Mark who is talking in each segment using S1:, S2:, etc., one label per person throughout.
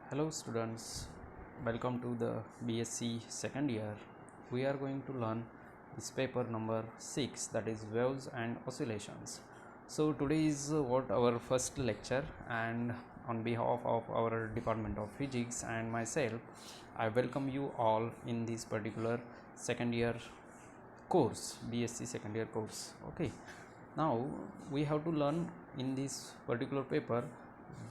S1: Hello students, welcome to the BSc second year. We are going to learn this paper number 6, that is waves and oscillations. So today is what our first lecture, and on behalf of our Department of Physics and myself, I welcome you all in this particular second year course, BSc second year course. Okay, now we have to learn in this particular paper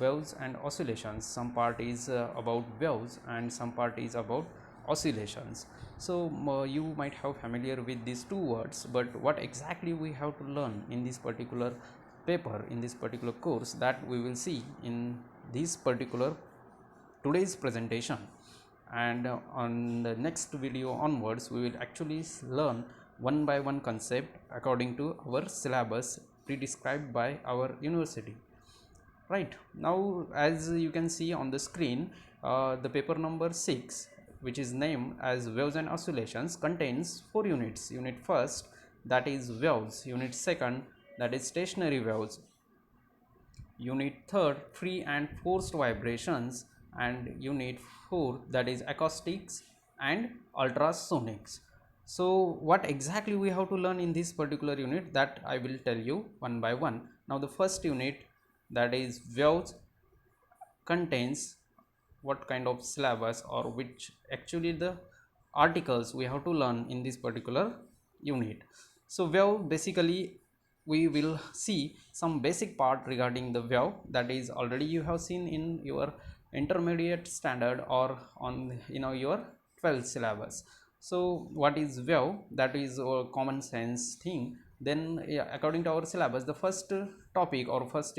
S1: waves and oscillations. Some part is about waves and some part is about oscillations. So you might have familiar with these two words, but what exactly we have to learn in this particular paper, in this particular course, that we will see in this particular today's presentation. And on the next video onwards, we will actually learn one by one concept according to our syllabus pre-described by our university. Right now, as you can see on the screen, the paper number 6, which is named as waves and oscillations, contains 4 units. Unit first, that is waves. Unit second, that is stationary waves. Unit third, free and forced vibrations, and unit 4, that is acoustics and ultrasonics. So what exactly we have to learn in this particular unit, that I will tell you one by one. Now the first unit, that is waves, contains what kind of syllabus, or which actually the articles we have to learn in this particular unit. So wave, basically we will see some basic part regarding the wave, that is already you have seen in your intermediate standard or on your 12th syllabus. So what is wave? That is a common sense thing. Then according to our syllabus, the first topic or first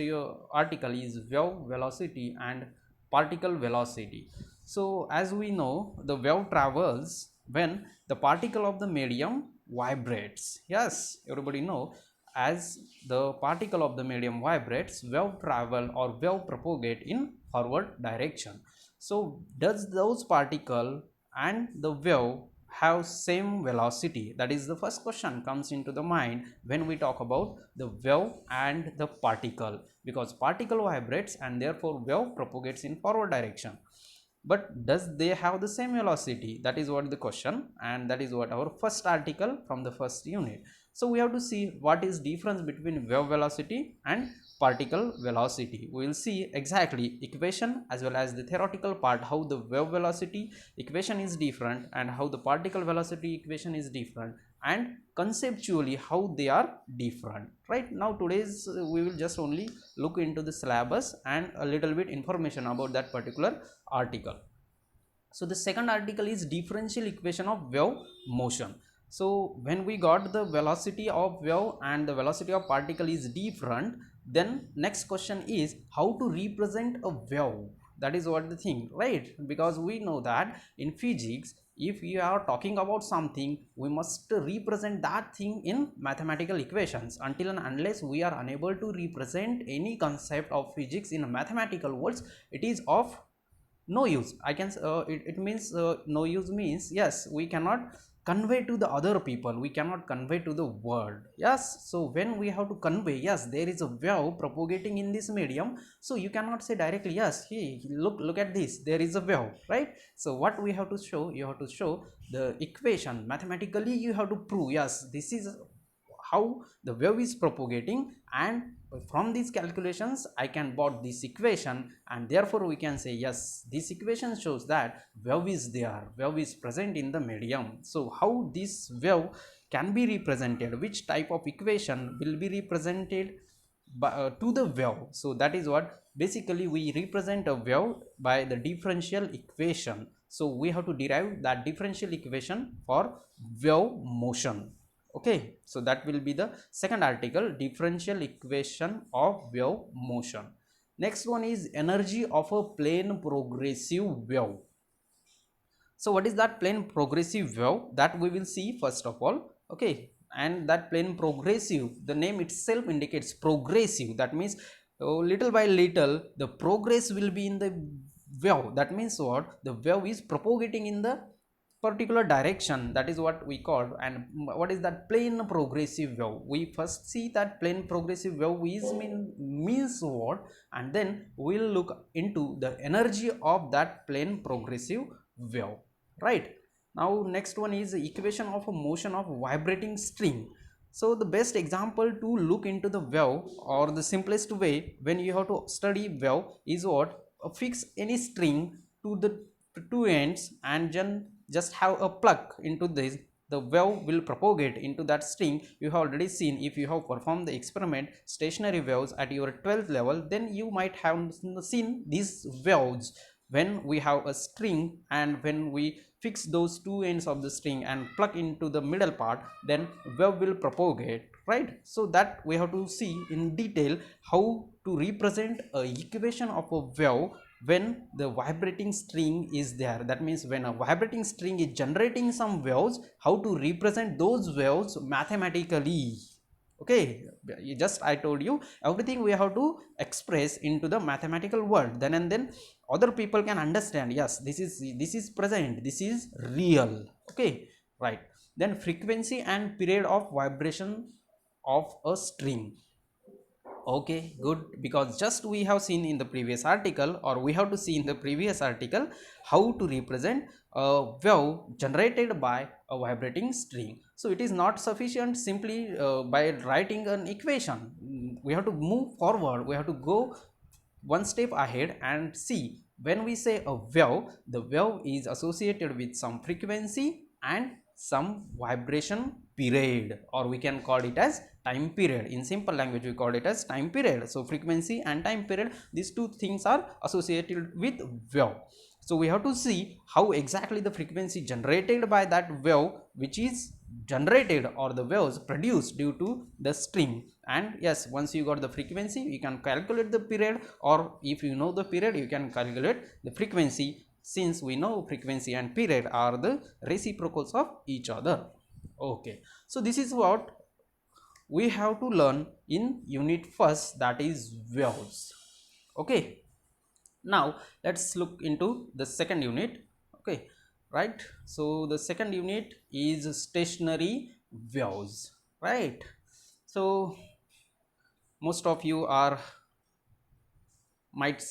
S1: article is wave velocity and particle velocity. So as we know, the wave travels when the particle of the medium vibrates. Yes, everybody know, as the particle of the medium vibrates, wave travel or wave propagate in forward direction. So does those particle and the wave have same velocity? That is the first question comes into the mind when we talk about the wave and the particle, because particle vibrates and therefore wave propagates in forward direction. But does they have the same velocity? That is what the question, and that is what our first article from the first unit. So we have to see what is difference between wave velocity and particle velocity. We will see exactly equation as well as the theoretical part, how the wave velocity equation is different and how the particle velocity equation is different, and conceptually how they are different. Right now today's we will just only look into the syllabus and a little bit information about that particular article. So the second article is differential equation of wave motion. So when we got the velocity of wave and the velocity of particle is different, then next question is how to represent a wave. That is what the thing, right? Because we know that in physics, if we are talking about something, we must represent that thing in mathematical equations. Until and unless we are unable to represent any concept of physics in mathematical words, it is of no use. I can it means no use means, yes, we cannot convey to the other people, we cannot convey to the world. Yes, so when we have to convey, yes, there is a wave propagating in this medium, so you cannot say directly, yes, hey, look at this, there is a wave, right? So what we have to show, you have to show the equation mathematically, you have to prove, yes, this is how the wave is propagating, and from these calculations I can bought this equation, and therefore we can say, yes, this equation shows that wave is there, wave is present in the medium. So how this wave can be represented, which type of equation will be represented by, to the wave? So that is what basically we represent a wave by the differential equation. So we have to derive that differential equation for wave motion. Okay, so that will be the second article, differential equation of wave motion. Next one is energy of a plane progressive wave. So what is that plane progressive wave? That we will see first of all. Okay, and that plane progressive, the name itself indicates progressive. That means little by little the progress will be in the wave. That means what? The wave is propagating in the particular direction, that is what we call. And what is that plane progressive wave? We first see that plane progressive wave is means what, and then we'll look into the energy of that plane progressive wave, right? Now next one is the equation of a motion of vibrating string. So the best example to look into the wave, or the simplest way when you have to study wave, is what, fix any string to the two ends and then just have a plug into this. The wave will propagate into that string. You have already seen, if you have performed the experiment stationary waves at your 12th level, then you might have seen these waves when we have a string, and when we fix those two ends of the string and plug into the middle part, then wave will propagate, right? So that we have to see in detail how to represent a equation of a wave when the vibrating string is there. That means when a vibrating string is generating some waves, how to represent those waves mathematically. Okay, just I told you everything we have to express into the mathematical word, then and then other people can understand, yes, this is present, this is real. Okay, right. Then frequency and period of vibration of a string. Okay, good, because just we have seen in the previous article, or we have to see in the previous article, how to represent a wave generated by a vibrating string. So it is not sufficient simply by writing an equation. We have to move forward, we have to go one step ahead and see, when we say a wave, the wave is associated with some frequency and some vibration period, or we can call it as time period. In simple language we call it as time period. So frequency and time period, these two things are associated with wave. So we have to see how exactly the frequency generated by that wave, which is generated, or the waves produced due to the string. And yes, once you got the frequency, you can calculate the period, or if you know the period, you can calculate the frequency, since we know frequency and period are the reciprocals of each other. Okay, so this is what we have to learn in unit first, that is waves. Okay, now let's look into the second unit. Okay, right. So the second unit is stationary waves, right? So most of you are might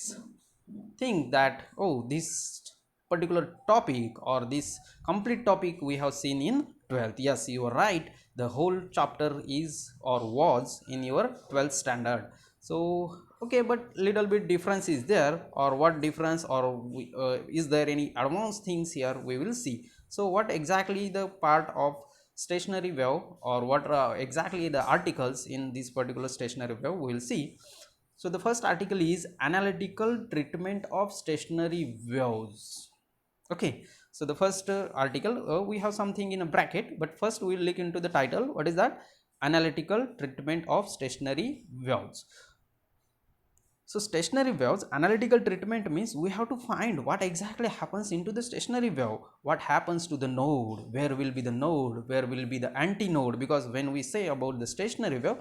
S1: think that, oh, this particular topic or this complete topic we have seen in 12th. Yes, you are right, the whole chapter is or was in your 12th standard. So okay, but little bit difference is there, or what difference, or is there any advanced things here, we will see. So what exactly the part of stationary wave, or what exactly the articles in this particular stationary wave, we will see. So the first article is analytical treatment of stationary waves. Okay, so the first article, we have something in a bracket, but first we will look into the title. What is that? Analytical treatment of stationary waves. So stationary waves, analytical treatment means we have to find what exactly happens into the stationary wave, what happens to the node, where will be the node, where will be the antinode, because when we say about the stationary wave,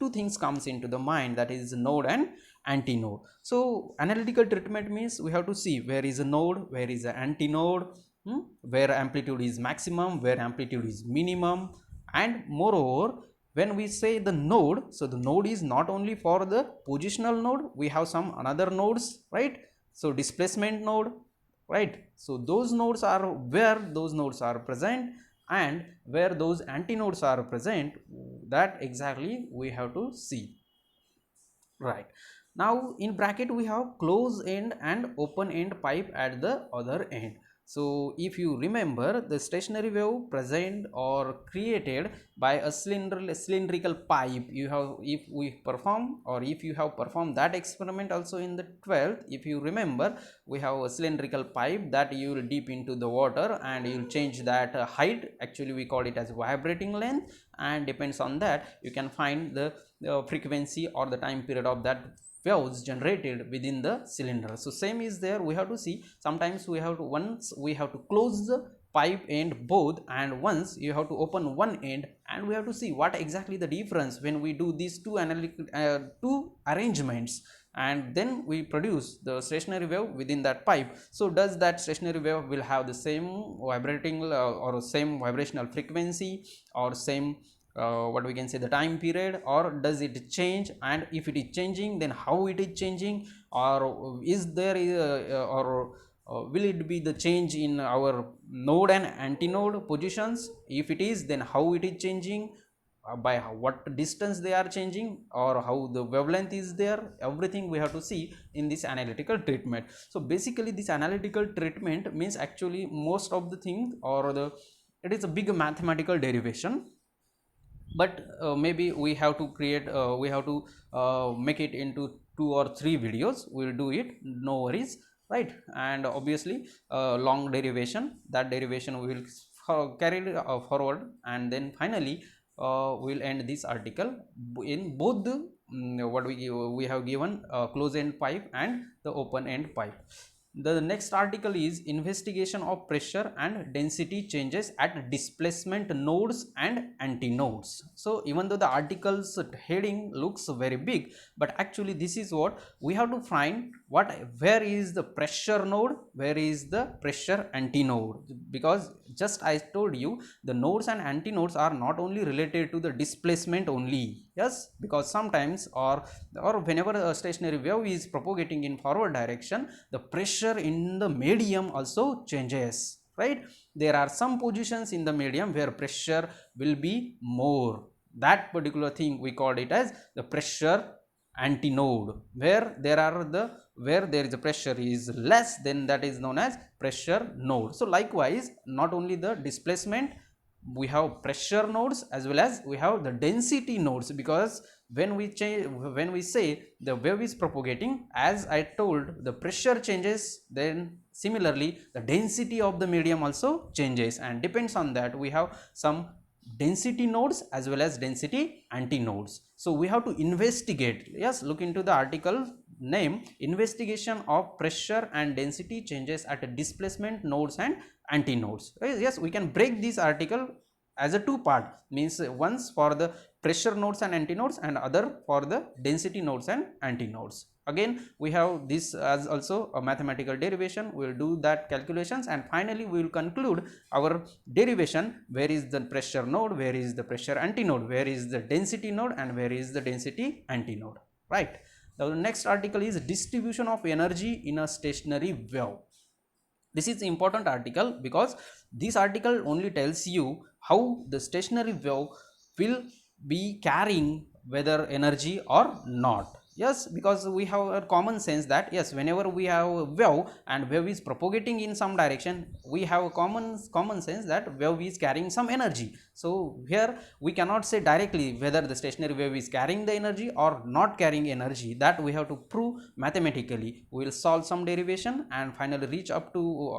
S1: two things comes into the mind, that is node and antinode. So analytical treatment means we have to see where is a node, where is the antinode, where amplitude is maximum, where amplitude is minimum, and moreover, when we say the node, so the node is not only for the positional node, we have some another nodes, right? So displacement node, right? So those nodes are where those nodes are present, and where those antinodes are present, that exactly we have to see, right? Now in bracket we have close end and open end pipe at the other end. So if you remember, the stationary wave present or created by a cylindrical pipe, you have, if we perform, or if you have performed that experiment also in the 12th, if you remember, we have a cylindrical pipe that you will dip into the water and you will change that height, actually we call it as vibrating length, and depends on that you can find the frequency or the time period of that waves generated within the cylinder. So same is there, we have to see, sometimes we have to, once we have to close the pipe end both, and once you have to open one end, and we have to see what exactly the difference when we do these two analytical two arrangements, and then we produce the stationary wave within that pipe. So does that stationary wave will have the same vibrating or same vibrational frequency or same what we can say the time period, or does it change, and if it is changing then how it is changing, or is there or will it be the change in our node and antinode positions? If it is, then how it is changing, by what distance they are changing, or how the wavelength is there, everything we have to see in this analytical treatment. So basically this analytical treatment means actually most of the things, or the it is a big mathematical derivation, but maybe we have to create we have to make it into 2 or 3 videos. We'll do it, no worries, right? And obviously long derivation, that derivation we will carry it forward, and then finally we'll end this article in both the what we have given close end pipe and the open end pipe. The next article is investigation of pressure and density changes at displacement nodes and antinodes. So even though the article's heading looks very big, but actually this is what we have to find, where is the pressure node, where is the pressure antinode, because just I told you the nodes and antinodes are not only related to the displacement only, yes, because sometimes or whenever a stationary wave is propagating in forward direction, the pressure in the medium also changes, right? There are some positions in the medium where pressure will be more, that particular thing we called it as the pressure antinode. Where there is a pressure is less, then that is known as pressure node. So likewise, not only the displacement, we have pressure nodes as well as we have the density nodes, because when we say the wave is propagating, as I told, the pressure changes, then similarly the density of the medium also changes, and depends on that we have some density nodes as well as density antinodes. So we have to investigate, yes, look into the article name, investigation of pressure and density changes at displacement nodes and antinodes. Yes, we can break this article as a 2 part, means once for the pressure nodes and antinodes and other for the density nodes and antinodes. Again we have this as also a mathematical derivation, we will do that calculations, and finally we will conclude our derivation, where is the pressure node, where is the pressure antinode, where is the density node, and where is the density antinode, right? Now the next article is distribution of energy in a stationary wave. This is important article because this article only tells you how the stationary wave will be carrying whether energy or not. Yes, because we have a common sense that yes, whenever we have a wave and wave is propagating in some direction, we have a common sense that wave is carrying some energy. So here we cannot say directly whether the stationary wave is carrying the energy or not carrying energy, that we have to prove mathematically. We will solve some derivation and finally reach up to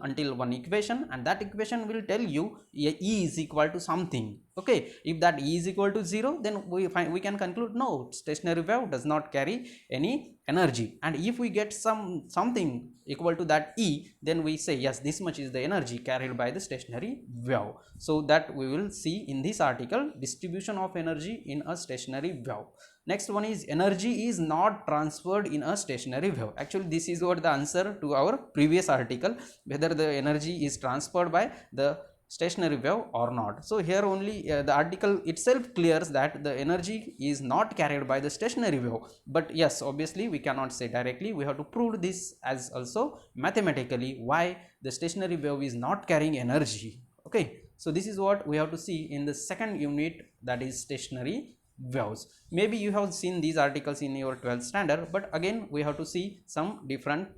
S1: until one equation, and that equation will tell you E is equal to something. Okay, if that E is equal to 0, then we can conclude no, stationary wave does not carry any energy, and if we get something equal to that E, then we say yes, this much is the energy carried by the stationary wave. So that we will see in this article, distribution of energy in a stationary wave. Next one is energy is not transferred in a stationary wave. Actually this is what the answer to our previous article, whether the energy is transferred by the stationary wave or not. So here only the article itself clears that the energy is not carried by the stationary wave, but yes, obviously we cannot say directly, we have to prove this as also mathematically, why the stationary wave is not carrying energy. Okay, so this is what we have to see in the second unit, that is stationary waves. Maybe you have seen these articles in your 12th standard, but again we have to see some different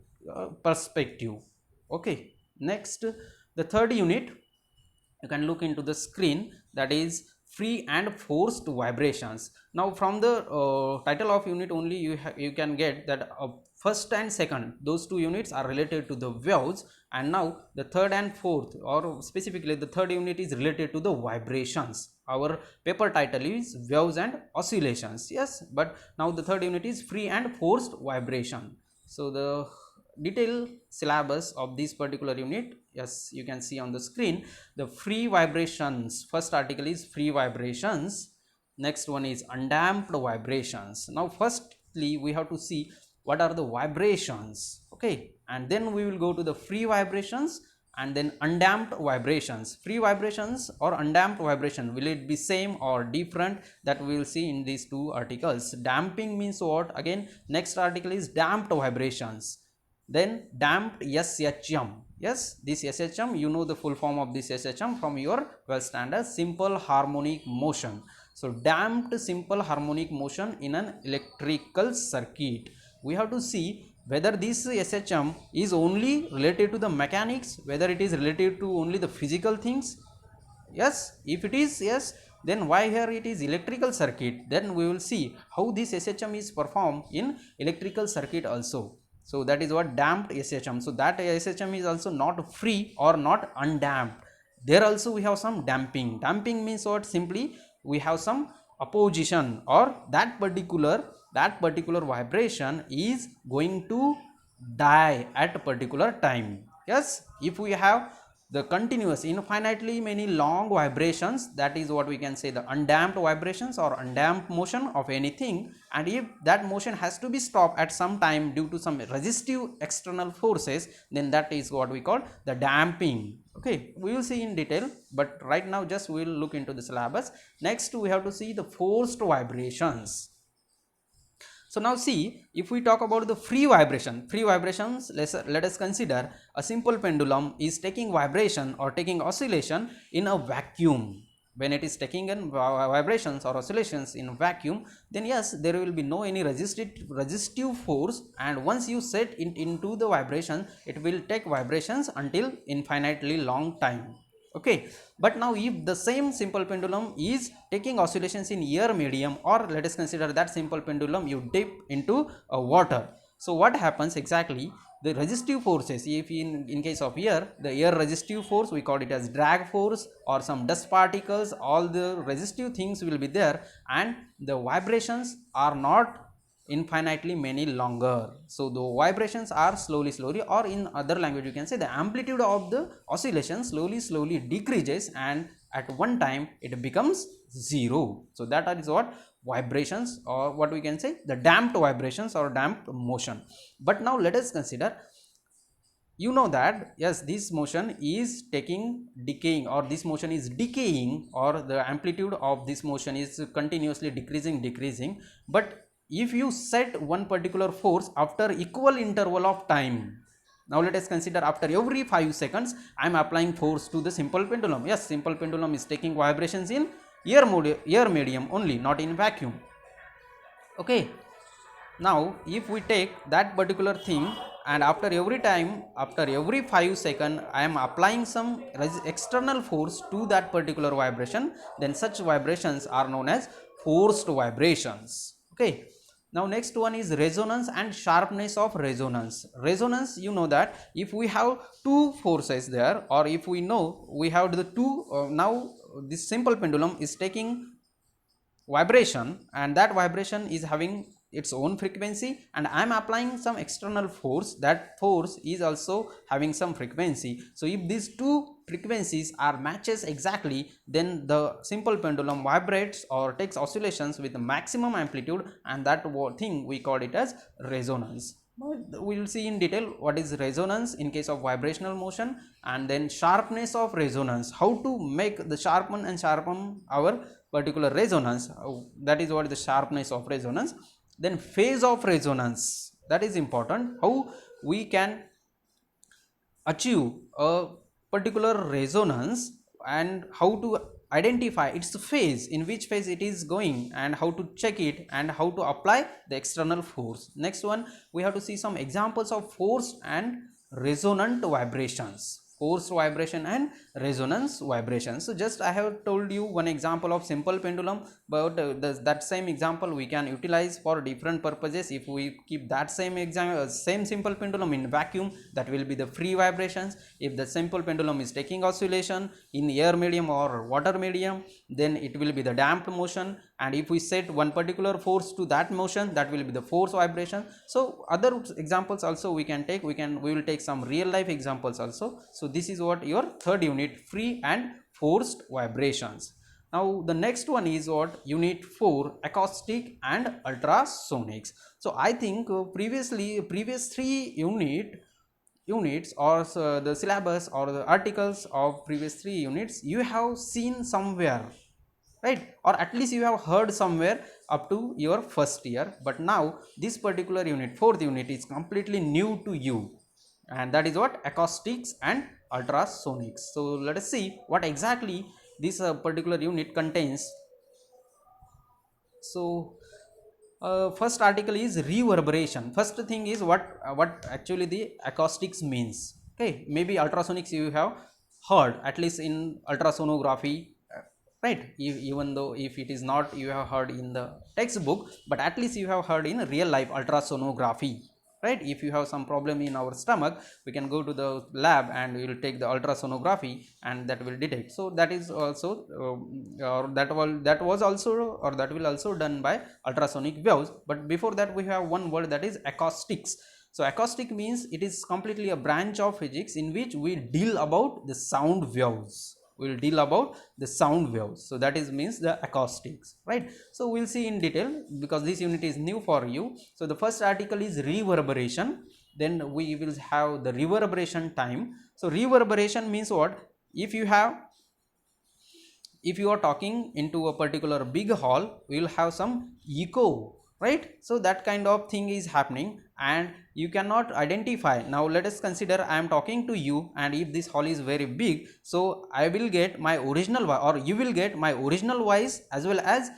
S1: perspective. Okay, next, the third unit, you can look into the screen, that is free and forced vibrations. Now from the title of unit only you can get that first and second, those 2 units are related to the waves, and now the third and fourth, or specifically the third unit, is related to the vibrations. Our paper title is waves and oscillations, yes, but now the third unit is free and forced vibration. So the detailed syllabus of this particular unit, yes, you can see on the screen. The free vibrations, first article is free vibrations, next one is undamped vibrations. Now first firstly we have to see what are the vibrations, okay, and then we will go to the free vibrations and then undamped vibrations. Free vibrations or undamped vibration, will it be same or different, that we will see in these two articles. Damping means what? Again, next article is damped vibrations. Then damped SHM. Yes, this SHM, you know the full form of this SHM from your 12th standard, simple harmonic motion. So damped simple harmonic motion in an electrical circuit. We have to see whether this SHM is only related to the mechanics, whether it is related to only the physical things. Yes, if it is yes, then why here it is electrical circuit, then we will see how this SHM is performed in electrical circuit also. So that is what damped SHM. So that SHM is also not free or not undamped. There also we have some damping. Damping means what? Simply we have some opposition, or that particular vibration is going to die at a particular time. Yes, if we have the continuous infinitely many long vibrations, that is what we can say the undamped vibrations or undamped motion of anything, and if that motion has to be stopped at some time due to some resistive external forces, then that is what we call the damping. Okay, we will see in detail, but right now just we will look into the syllabus. Next we have to see the forced vibrations. So now see, if we talk about the free vibrations, let us consider a simple pendulum is taking vibration or taking oscillation in a vacuum. When it is taking in vibrations or oscillations in vacuum, then yes, there will be no any resistive force, and once you set it into the vibration, it will take vibrations until infinitely long time. Okay, but now if the same simple pendulum is taking oscillations in air medium, or let us consider that simple pendulum you dip into water, so what happens exactly? The resistive forces, if in case of air, the air resistive force, we call it as drag force, or some dust particles, all the resistive things will be there, and the vibrations are not infinitely many longer. So the vibrations are slowly, or in other language you can say the amplitude of the oscillation slowly decreases, and at one time it becomes zero. So that is what vibrations, or what we can say the damped vibrations or damped motion. But now let us consider, you know that yes, this motion is decaying, or this motion is decaying, or the amplitude of this motion is continuously decreasing, but if you set one particular force after equal interval of time, now let us consider after every 5 seconds I am applying force to the simple pendulum. Yes, simple pendulum is taking vibrations in air medium only, not in vacuum. Okay, now if we take that particular thing, and after every 5 seconds I am applying some external force to that particular vibration, then such vibrations are known as forced vibrations. Okay, now next one is resonance and sharpness of resonance. Resonance, you know that if we have two forces there, or if we know we have the two, now this simple pendulum is taking vibration, and that vibration is having its own frequency, and I am applying some external force, that force is also having some frequency. So if these two frequencies are matches exactly, then the simple pendulum vibrates or takes oscillations with maximum amplitude, and that thing we call it as resonance. We will see in detail what is resonance in case of vibrational motion, and then sharpness of resonance, how to make the sharpen our particular resonance, that is what is the sharpness of resonance. Then phase of resonance, that is important, how we can achieve a particular resonance, and how to identify its phase, in which phase it is going, and how to check it, and how to apply the external force. Next one, we have to see some examples of forced and resonant vibrations. Forced vibration and resonance vibration. So just I have told you one example of simple pendulum, but that same example we can utilize for different purposes. If we keep that same simple pendulum in vacuum, that will be the free vibrations. If the simple pendulum is taking oscillation in air medium or water medium, then it will be the damped motion, and if we set one particular force to that motion, that will be the force vibration. So other examples also we can take, we will take some real life examples also. So this is what your third unit, free and forced vibrations. Now the next one is what? Unit 4, acoustic and ultrasonics. So I think previous 3 units or the syllabus or the articles of previous 3 units you have seen somewhere, right? Or at least you have heard somewhere up to your first year, but now this particular unit, 4th unit, is completely new to you, and that is what? Acoustics and ultrasonics. So let us see what exactly this particular unit contains. So first article is reverberation. First thing is what actually the acoustics means. Okay, maybe ultrasonics you have heard at least in ultrasonography, right? Even though if it is not you have heard in the textbook, but at least you have heard in real life ultrasonography, right? If you have some problem in our stomach, we can go to the lab and we will take the ultrasonography and that will detect. So that is also or that was also, or that will also done by ultrasonic waves. But before that we have one word, that is acoustics. So acoustic means it is completely a branch of physics in which we deal about the sound waves. We will deal about the sound waves. So that is means the acoustics, right? So we will see in detail because this unit is new for you. So the first article is reverberation. Then we will have the reverberation time. So reverberation means what? If you are talking into a particular big hall, we will have some echo, right? So that kind of thing is happening and you cannot identify. Now let us consider I am talking to you, and if this hall is very big, so I will get my original voice, or you will get my original voice, as well as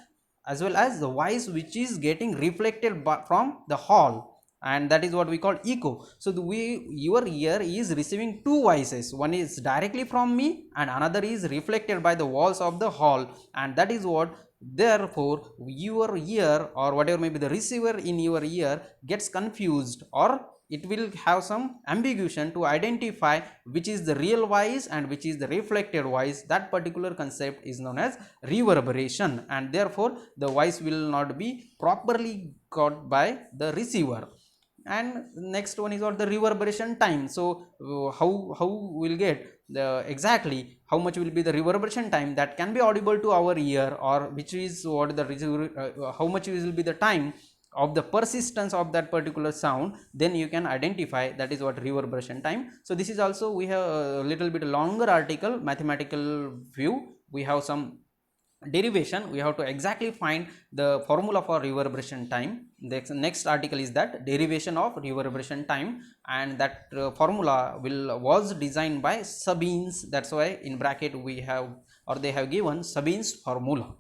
S1: the voice which is getting reflected from the hall, and that is what we call echo. So your ear is receiving two voices, one is directly from me and another is reflected by the walls of the hall, and that is what, therefore your ear or whatever may be the receiver in your ear gets confused, or it will have some ambiguity to identify which is the real voice and which is the reflected voice. That particular concept is known as reverberation, and therefore the voice will not be properly got by the receiver. And next one is what? The reverberation time. So how we'll get the exactly how much will be the reverberation time that can be audible to our ear, or which is what the how much will be the time of the persistence of that particular sound, then you can identify that is what reverberation time. So this is also, we have a little bit longer article, mathematical view. We have some derivation, we have to exactly find the formula for reverberation time. The next article is that derivation of reverberation time, and that formula was designed by Sabines. That's why in bracket we have, or they have given Sabines formula,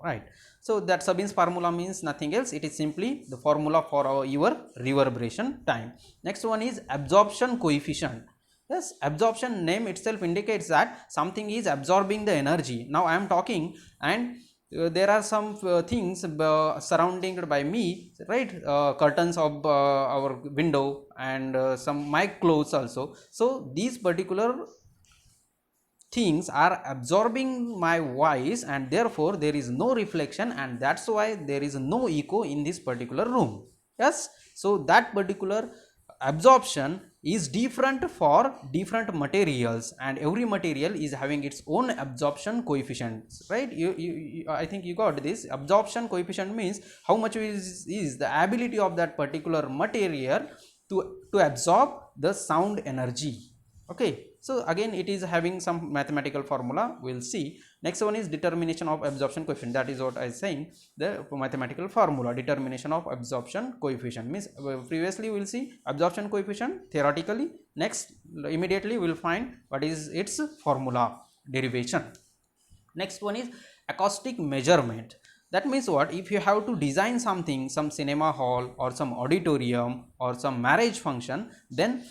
S1: right? So that Sabines formula means nothing else, it is simply the formula for your reverberation time. Next one is absorption coefficient. Yes, absorption name itself indicates that something is absorbing the energy. Now I am talking and there are some things surrounding by me, right? Curtains of our window and some my clothes also. So these particular things are absorbing my voice, and therefore there is no reflection, and that's why there is no echo in this particular room. Yes, so that particular absorption is different for different materials, and every material is having its own absorption coefficients, right? I think you got this. Absorption coefficient means how much is the ability of that particular material to absorb the sound energy. Okay, so again it is having some mathematical formula, we'll see. Next one is determination of absorption coefficient. That is what I was saying, the mathematical formula, determination of absorption coefficient means previously we'll see absorption coefficient theoretically, next immediately we'll find what is its formula derivation. Next one is acoustic measurement. That means what? If you have to design something, some cinema hall or some auditorium or some marriage function, then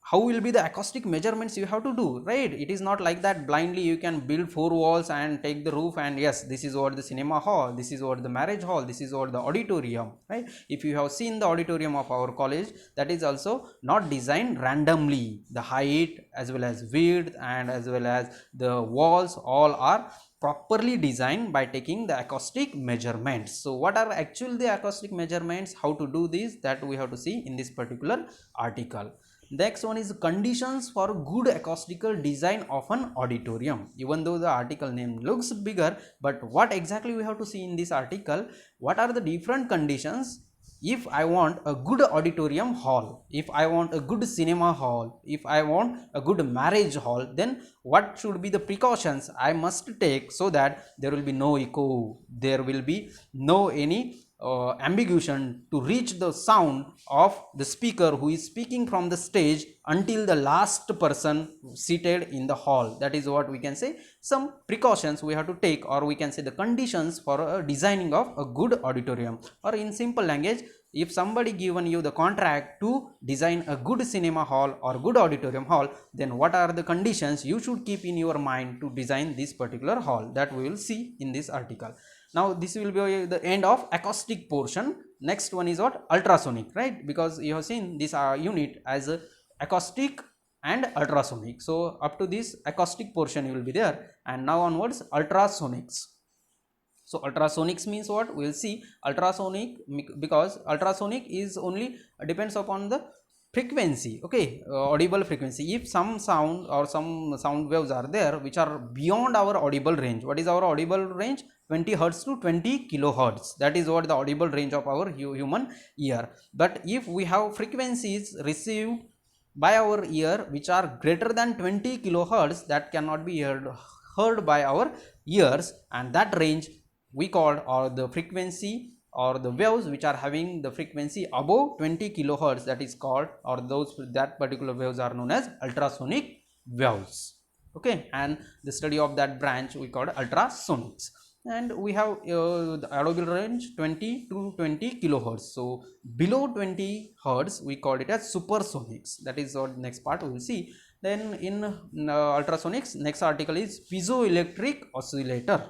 S1: how will be the acoustic measurements you have to do, right? It is not like that blindly you can build 4 walls and take the roof and yes, this is what the cinema hall, this is what the marriage hall, this is what the auditorium, right? If you have seen the auditorium of our college, that is also not designed randomly. The height as well as width and as well as the walls all are properly designed by taking the acoustic measurements. So what are actually the acoustic measurements, how to do this, that we have to see in this particular article. Next one is conditions for good acoustical design of an auditorium. Even though the article name looks bigger, but what exactly we have to see in this article, what are the different conditions if I want a good auditorium hall, if I want a good cinema hall, if I want a good marriage hall, then what should be the precautions I must take so that there will be no echo, there will be no any ambiguation to reach the sound of the speaker who is speaking from the stage until the last person seated in the hall. That is what we can say, some precautions we have to take, or we can say the conditions for designing of a good auditorium. Or in simple language, if somebody given you the contract to design a good cinema hall or good auditorium hall, then what are the conditions you should keep in your mind to design this particular hall, that we will see in this article. Now this will be the end of acoustic portion. Next one is what? Ultrasonic, right? Because you have seen this unit as acoustic and ultrasonic. So up to this acoustic portion will be there, and now onwards ultrasonics. So ultrasonics means what? We will see ultrasonic, because ultrasonic is only depends upon the frequency, okay, audible frequency. If some sound or some sound waves are there which are beyond our audible range, what is our audible range? 20 hertz to 20 kilohertz, that is what the audible range of our human ear. But if we have frequencies received by our ear which are greater than 20 kilohertz, that cannot be heard by our ears, and that range we called, or the frequency or the waves which are having the frequency above 20 kilohertz, that is called, or those, that particular waves are known as ultrasonic waves, okay. And the study of that branch we called ultrasonics. And we have the audible range 20 to 20 kilohertz. So below 20 hertz we called it as supersonics. That is what next part we will see. Then in ultrasonics, next article is piezoelectric oscillator.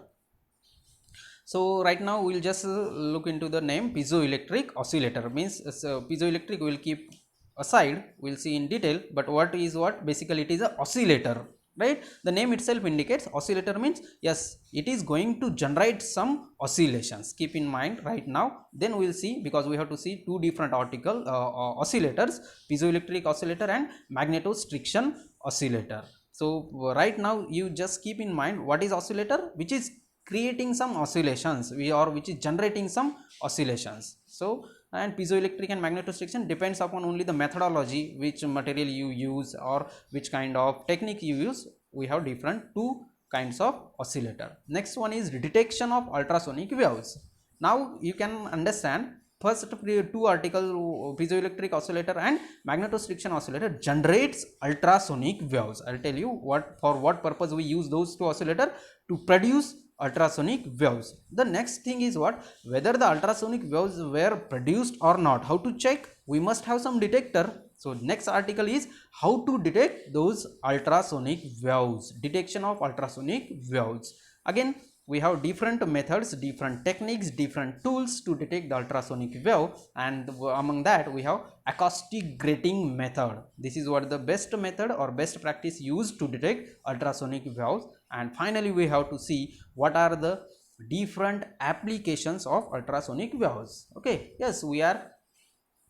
S1: So right now we will just look into the name piezoelectric oscillator. Means piezoelectric we will keep aside, we will see in detail, but what is what? Basically it is a oscillator, right? The name itself indicates oscillator, means yes, it is going to generate some oscillations. Keep in mind right now, then we will see, because we have to see two different oscillators, piezoelectric oscillator and magnetostriction oscillator. So right now you just keep in mind what is oscillator, which is creating some oscillations, which is generating some oscillations. So and piezoelectric and magnetostriction depends upon only the methodology, which material you use or which kind of technique you use. We have different two kinds of oscillator. Next one is detection of ultrasonic waves. Now you can understand, first two article, piezoelectric oscillator and magnetostriction oscillator generates ultrasonic waves. I'll tell you what, for what purpose we use those two oscillator, to produce ultrasonic waves. The next thing is what? Whether the ultrasonic waves were produced or not. How to check? We must have some detector. So next article is how to detect those ultrasonic waves, detection of ultrasonic waves. Again, we have different methods, different techniques, different tools to detect the ultrasonic wave, and among that we have acoustic grating method. This is what the best method or best practice used to detect ultrasonic waves. And finally we have to see what are the different applications of ultrasonic waves. Okay, yes, we are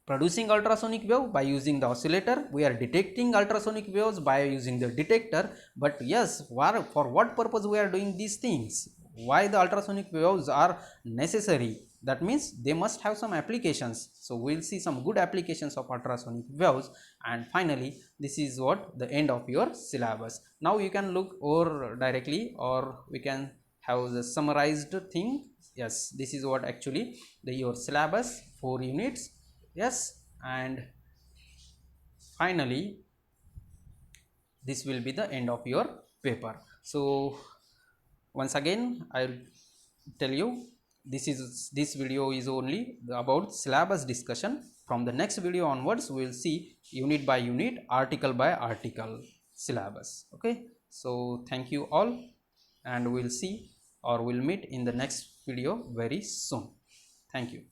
S1: producing ultrasonic wave by using the oscillator, we are detecting ultrasonic waves by using the detector. But yes, for what purpose we are doing these things? Why the ultrasonic waves are necessary? That means they must have some applications. So we will see some good applications of ultrasonic waves. And finally this is what the end of your syllabus. Now you can look over directly, or we can have the summarized thing. Yes, this is what actually your syllabus, 4 units. Yes, and finally this will be the end of your paper. So once again I'll tell you, this video is only about syllabus discussion. From the next video onwards we will see unit by unit, article by article syllabus. Okay, so thank you all, and we'll see or we'll meet in the next video very soon. Thank you.